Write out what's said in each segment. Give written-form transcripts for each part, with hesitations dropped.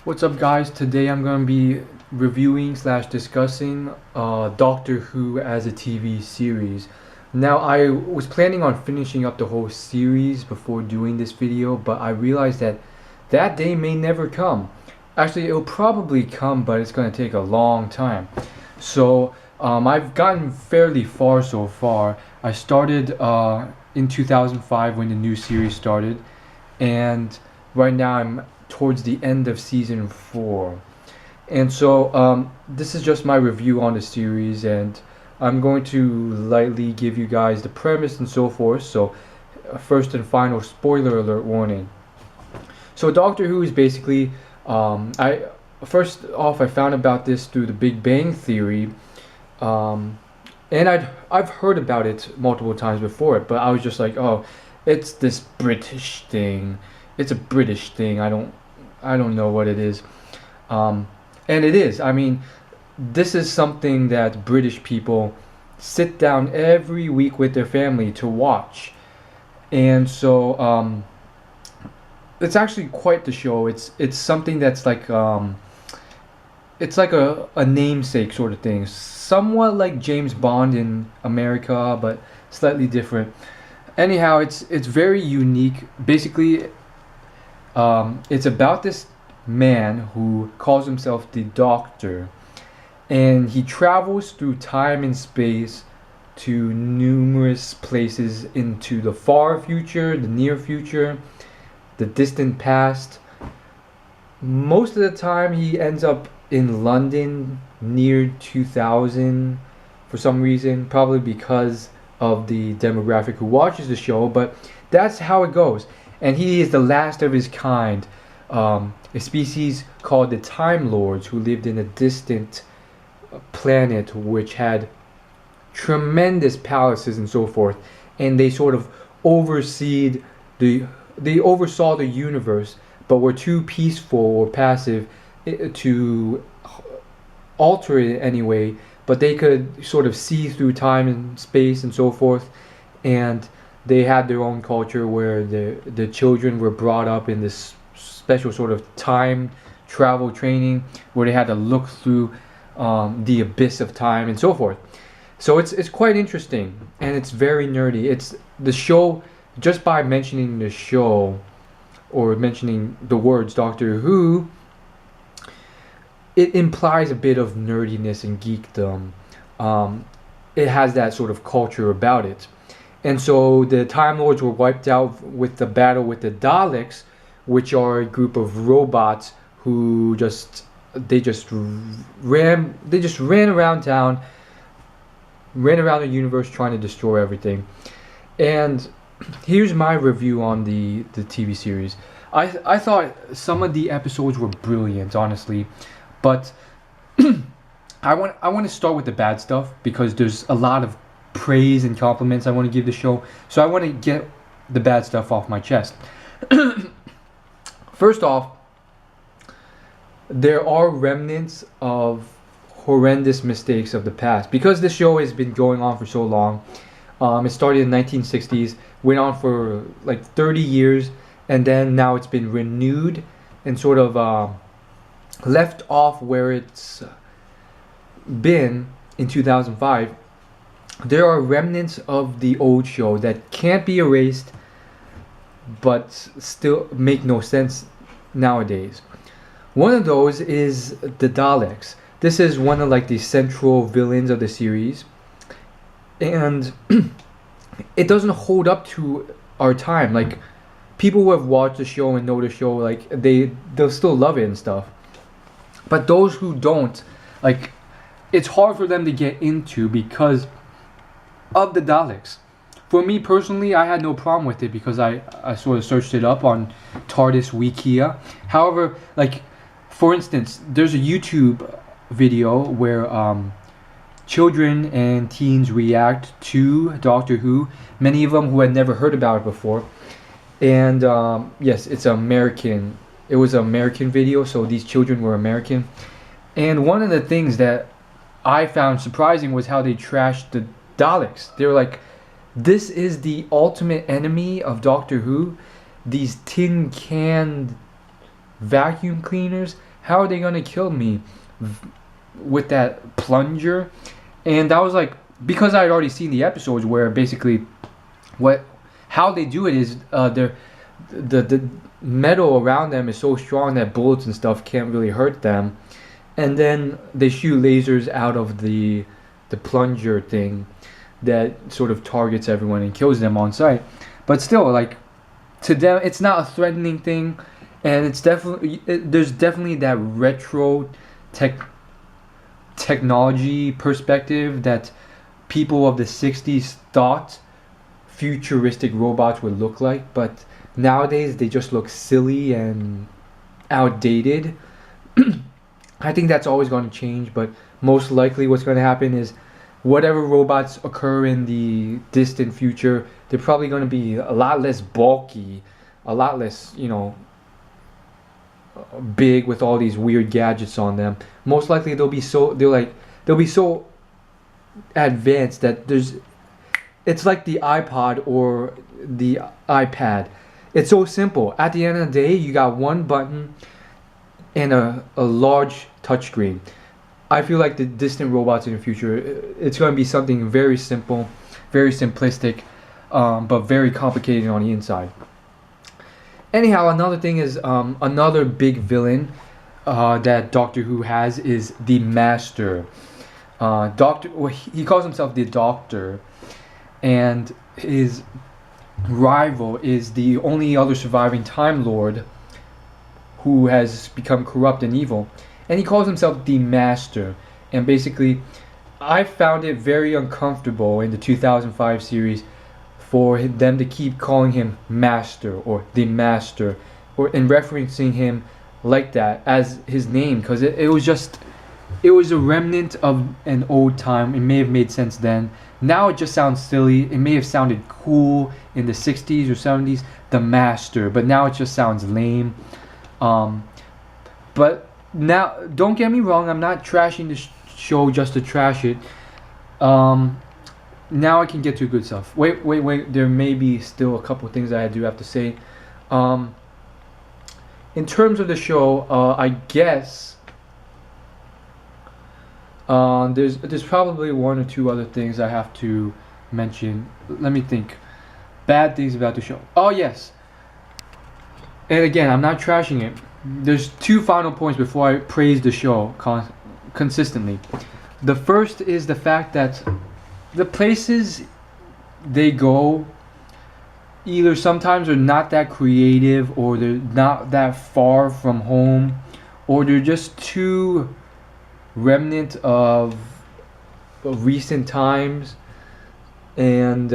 What's up, guys? Today I'm going to be reviewing slash discussing Doctor Who as a TV series. Now, I was planning on finishing up the whole series before doing this video, but I realized that that day may never come. Actually, it'll probably come, but it's going to take a long time. So, I've gotten fairly far so far. I started in 2005 when the new series started, and right now I'm towards the end of season 4. And so this is just my review on the series, and I'm going to lightly give you guys the premise and so forth. So first and final spoiler alert warning. So Doctor Who is basically I first off I found about this through the Big Bang Theory, and I've heard about it multiple times before it, but I was just like, oh, it's this British thing. It's a British thing. I don't know what it is. And it is. I mean, this is something that British people sit down every week with their family to watch. And so it's actually quite the show. It's something that's like it's like a namesake sort of thing. Somewhat like James Bond in America, but slightly different. Anyhow, it's very unique. Basically, it's about this man who calls himself the Doctor, and he travels through time and space to numerous places into the far future, the near future, the distant past. Most of the time, he ends up in London near 2000 for some reason, probably because of the demographic who watches the show, but that's how it goes. And he is the last of his kind, a species called the Time Lords, who lived in a distant planet which had tremendous palaces and so forth, and they sort of overseed they oversaw the universe, but were too peaceful or passive to alter it anyway. But they could sort of see through time and space and so forth, and they had their own culture where the children were brought up in this special sort of time travel training where they had to look through the abyss of time and so forth. So it's quite interesting, and it's very nerdy. It's the show, just by mentioning the show or mentioning the words Doctor Who, it implies a bit of nerdiness and geekdom. It has that sort of culture about it. And so the Time Lords were wiped out with the battle with the Daleks, which are a group of robots who just ran around town, ran around the universe trying to destroy everything. And here's my review on the TV series. I thought some of the episodes were brilliant, honestly, but I want to start with the bad stuff because there's a lot of praise and compliments I want to give the show. So I want to get the bad stuff off my chest. First off, there are remnants of horrendous mistakes of the past because this show has been going on for so long. It started in the 1960s, went on for like 30 years, and then now it's been renewed and sort of left off where it's been in 2005. There are remnants of the old show that can't be erased but still make no sense nowadays. One of those is the Daleks. This is one of like the central villains of the series, and it doesn't hold up to our time. Like, people who have watched the show and know the show, like they'll still love it and stuff. But those who don't, like, it's hard for them to get into because of the Daleks. For me personally, I had no problem with it because I sort of searched it up on TARDIS Wikia. However, like, for instance, there's a YouTube video where children and teens react to Doctor Who, many of them who had never heard about it before. And yes, it's American. It was an American video, so these children were American. And one of the things that I found surprising was how they trashed the Daleks. They were like, this is the ultimate enemy of Doctor Who. These tin can vacuum cleaners how are they gonna kill me with that plunger? And that was like, because I had already seen the episodes where basically what how they do it is the metal around them is so strong that bullets and stuff can't really hurt them, and then they shoot lasers out of the plunger thing that sort of targets everyone and kills them on sight. But still, like, to them it's not a threatening thing, and it's definitely there's definitely that retro technology perspective that people of the 60s thought futuristic robots would look like, but nowadays they just look silly and outdated. I think that's always going to change, but most likely what's going to happen is whatever robots occur in the distant future, they're probably going to be a lot less bulky, a lot less, big with all these weird gadgets on them. Most likely they'll be so advanced that it's like the iPod or the iPad. It's so simple. At the end of the day, you got one button and a large touchscreen. I feel like the distant robots in the future, it's going to be something very simple, very simplistic, but very complicated on the inside. Anyhow, another thing is another big villain that Doctor Who has is the Master. He calls himself the Doctor, and his rival is the only other surviving Time Lord who has become corrupt and evil, and he calls himself the Master. And basically, I found it very uncomfortable in the 2005 series for them to keep calling him Master or the Master, or in referencing him like that as his name, because it was a remnant of an old time. It may have made sense then. Now it just sounds silly. It may have sounded cool in the 60s or 70s, the Master, but now it just sounds lame. But now, don't get me wrong, I'm not trashing the show just to trash it. Now I can get to good stuff. Wait. There may be still a couple things I do have to say. In terms of the show, I guess there's probably one or two other things I have to mention. Let me think. Bad things about the show. Oh yes. And again, I'm not trashing it. There's two final points before I praise the show consistently. The first is the fact that the places they go either sometimes are not that creative, or they're not that far from home, or they're just too remnant of recent times, and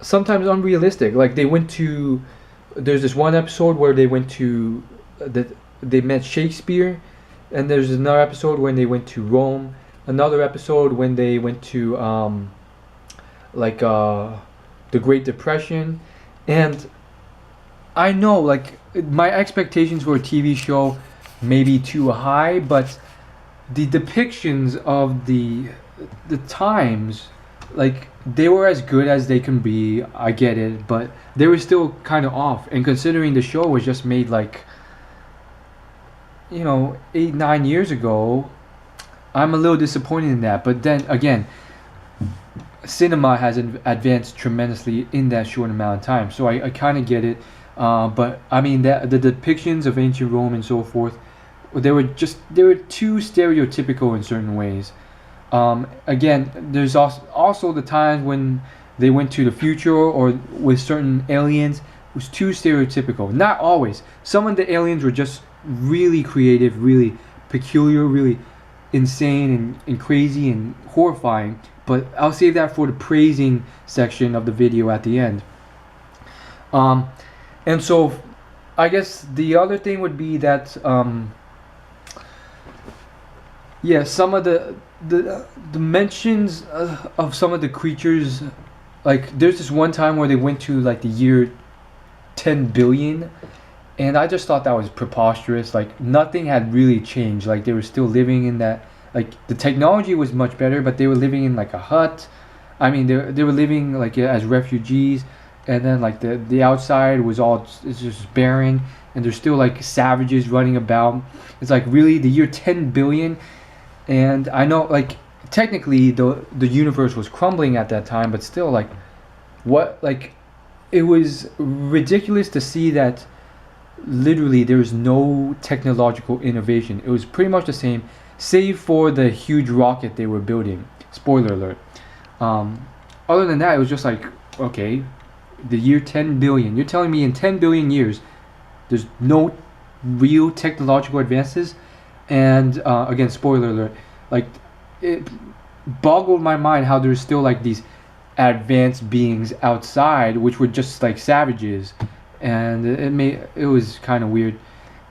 sometimes unrealistic. Like there's this one episode where they went to they met Shakespeare, and there's another episode when they went to Rome, another episode when they went to the Great Depression. And I know, like, my expectations for a TV show may be too high, but the depictions of the times, like, they were as good as they can be. I get it, but they were still kind of off. And considering the show was just made like 8-9 years ago, I'm a little disappointed in that. But then again, cinema has advanced tremendously in that short amount of time, so I kind of get it. But I mean, that the depictions of ancient Rome and so forth, they were too stereotypical in certain ways. Again, there's also the times when they went to the future or with certain aliens, it was too stereotypical. Not always. Some of the aliens were just really creative, really peculiar, really insane and crazy and horrifying. But I'll save that for the praising section of the video at the end. And so I guess the other thing would be that some of the mentions of some of the creatures, like there's this one time where they went to like the year 10 billion, and I just thought that was preposterous. Like nothing had really changed. Like they were still living in that, like the technology was much better, but they were living in like a hut. I mean, they were living like as refugees, and then like the outside was all, it's just barren, and there's still like savages running about. It's like really the year 10 billion, and I know like technically the universe was crumbling at that time, but still like what like it was ridiculous to see that literally there was no technological innovation. It was pretty much the same, save for the huge rocket they were building. Spoiler alert. Other than that, it was just like, okay, the year 10 billion. You're telling me in 10 billion years, there's no real technological advances? And again, spoiler alert. Like, it boggled my mind how there's still like these advanced beings outside, which were just like savages, and it was kind of weird.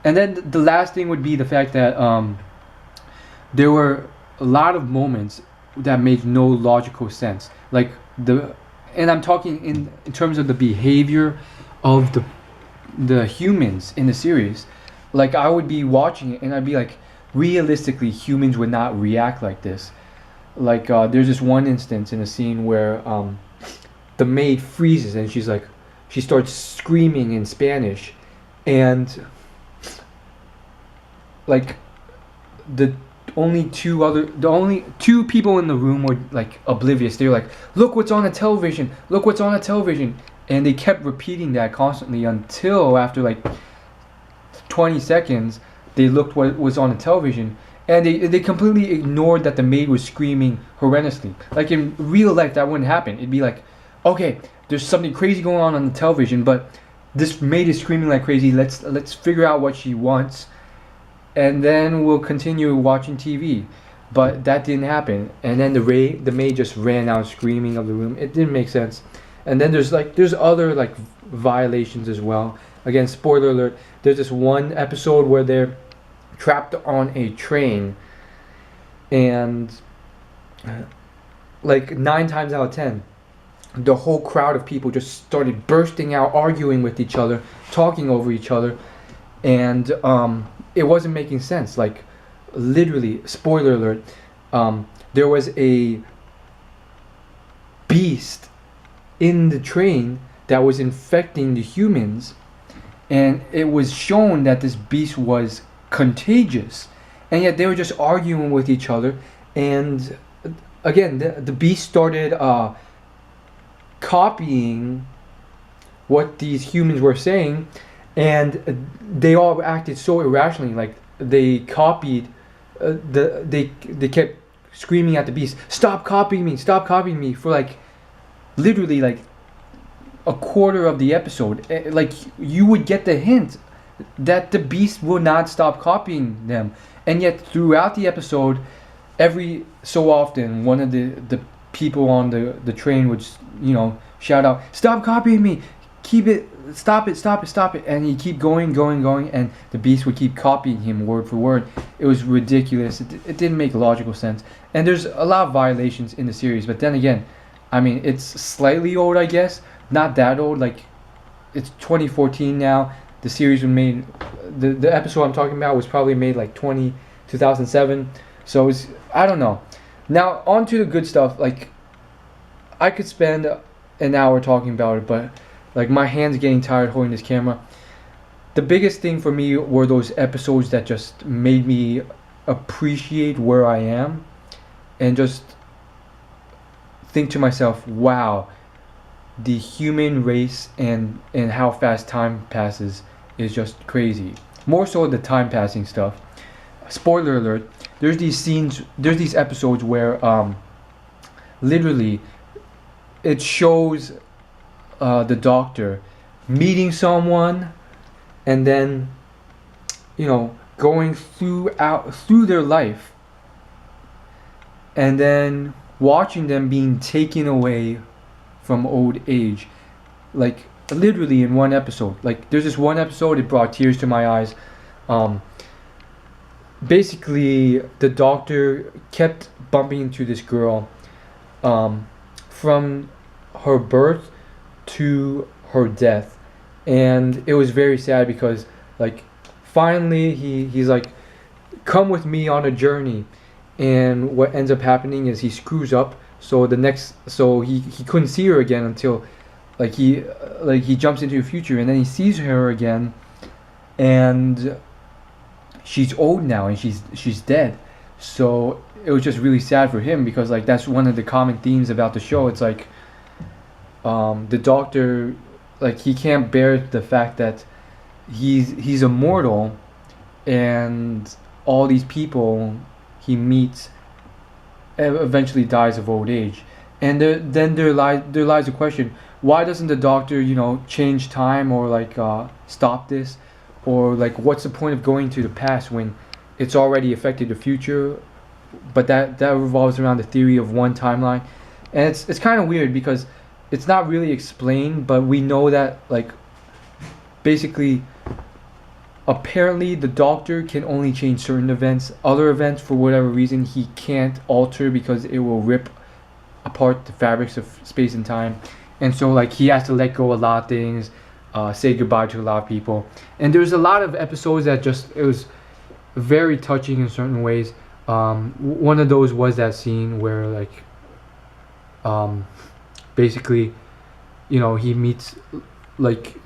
And then the last thing would be the fact that there were a lot of moments that made no logical sense. Like and I'm talking in terms of the behavior of the humans in the series. Like I would be watching it and I'd be like, realistically, humans would not react like this. Like there's this one instance in a scene where the maid freezes and she starts screaming in Spanish, and like the only two people in the room were like oblivious. They were like, look what's on the television, look what's on the television, and they kept repeating that constantly until after like 20 seconds they looked what was on the television, and they completely ignored that the maid was screaming horrendously. Like in real life that wouldn't happen. It'd be like, okay, there's something crazy going on the television, but this maid is screaming like crazy. Let's figure out what she wants, and then we'll continue watching TV. But that didn't happen, and then the maid just ran out screaming of the room. It didn't make sense. And then there's other like violations as well. Again, spoiler alert. There's this one episode where they're trapped on a train, and like 9 times out of 10, the whole crowd of people just started bursting out, arguing with each other, talking over each other, and it wasn't making sense. Like literally, spoiler alert, there was a beast in the train that was infecting the humans, and it was shown that this beast was contagious, and yet they were just arguing with each other. And again, the beast started copying what these humans were saying, and they all acted so irrationally. Like they copied they kept screaming at the beast, stop copying me, for like literally like a quarter of the episode. Like you would get the hint that the beast will not stop copying them, and yet throughout the episode, every so often one of the people on the train would shout out, stop copying me, stop it, and he'd keep going, and the beast would keep copying him word for word. It was ridiculous. It didn't make logical sense, and there's a lot of violations in the series. But then again, I mean, it's slightly old, I guess, not that old. Like it's 2014 now. The series was made, the episode I'm talking about was probably made like 2007. So it's, I don't know. Now on to the good stuff. Like I could spend an hour talking about it, but like my hands getting tired holding this camera. The biggest thing for me were those episodes that just made me appreciate where I am, and just think to myself, wow, the human race and how fast time passes is just crazy. More so the time passing stuff. Spoiler alert, there's these episodes where literally it shows the doctor meeting someone, and then going through their life, and then watching them being taken away from old age, like literally in one episode. Like there's this one episode, it brought tears to my eyes. Basically the doctor kept bumping into this girl from her birth to her death, and it was very sad because like finally he's like, come with me on a journey, and what ends up happening is he screws up, so he couldn't see her again until he jumps into the future, and then he sees her again, and she's old now and she's dead. So it was just really sad for him because like that's one of the common themes about the show. It's like the doctor, like he can't bear the fact that he's immortal, and all these people he meets eventually dies of old age. And then there lies a question: why doesn't the doctor, change time or like stop this, or like what's the point of going to the past when it's already affected the future? But that revolves around the theory of one timeline, and it's kind of weird because it's not really explained, but we know that like basically apparently the doctor can only change certain events. Other events, for whatever reason, he can't alter because it will rip apart the fabrics of space and time. And so like he has to let go a lot of things, say goodbye to a lot of people. And there's a lot of episodes that just, it was very touching in certain ways. One of those was that scene where like basically he meets, like,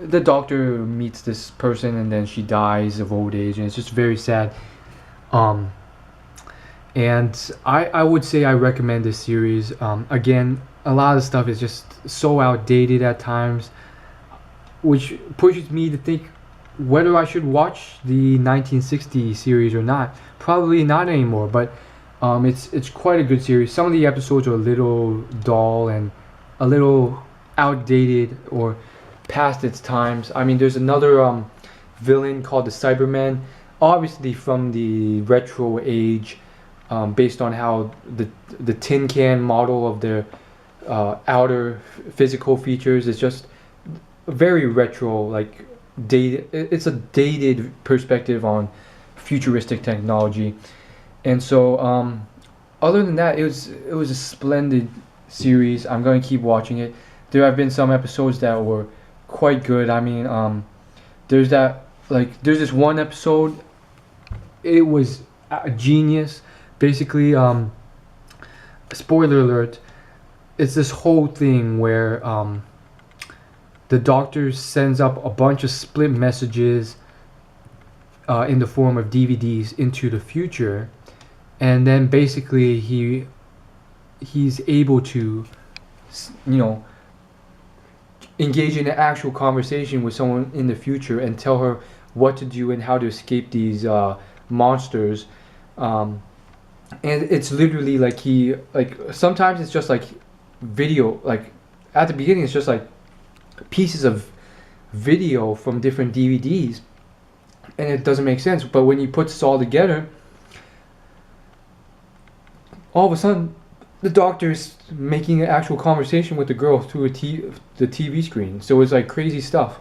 the doctor meets this person and then she dies of old age, and it's just very sad. And I would say I recommend this series. Again, a lot of stuff is just so outdated at times, which pushes me to think whether I should watch the 1960 series or not. Probably not anymore, but it's quite a good series. Some of the episodes are a little dull and a little outdated or past its times. I mean, there's another villain called the Cyberman, obviously from the retro age, based on how the tin can model of their outer physical features is just very retro, like dated. It's a dated perspective on futuristic technology, and so other than that, it was a splendid series. I'm going to keep watching it. There have been some episodes that were quite good. I mean, there's this one episode. It was a genius. Basically, spoiler alert. It's this whole thing where the doctor sends up a bunch of split messages in the form of DVDs into the future, and then basically he's able to, engage in an actual conversation with someone in the future and tell her what to do and how to escape these monsters. And it's literally like sometimes it's just like video, like at the beginning it's just like pieces of video from different DVDs, and it doesn't make sense. But when you put this all together, all of a sudden the doctor's making an actual conversation with the girl through the TV screen. So it's like crazy stuff.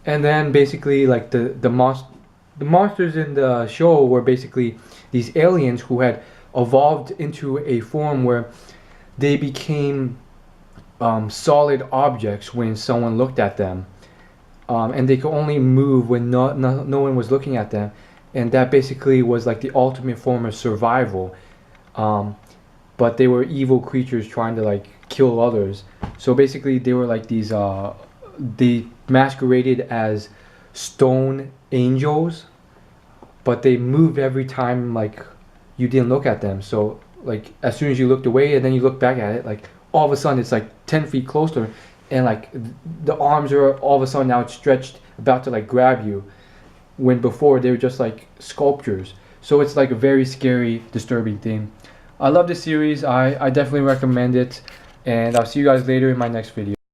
And then basically like the monsters in the show were basically these aliens who had evolved into a form where they became solid objects when someone looked at them, and they could only move when no one was looking at them, and that basically was like the ultimate form of survival. But they were evil creatures trying to like kill others. So basically they were like these they masqueraded as stone angels, but they moved every time like you didn't look at them. So like as soon as you looked away and then you look back at it, like all of a sudden it's like 10 feet closer, and like the arms are all of a sudden now stretched about to like grab you, when before they were just like sculptures. So it's like a very scary, disturbing thing. I love this series. I definitely recommend it, and I'll see you guys later in my next video.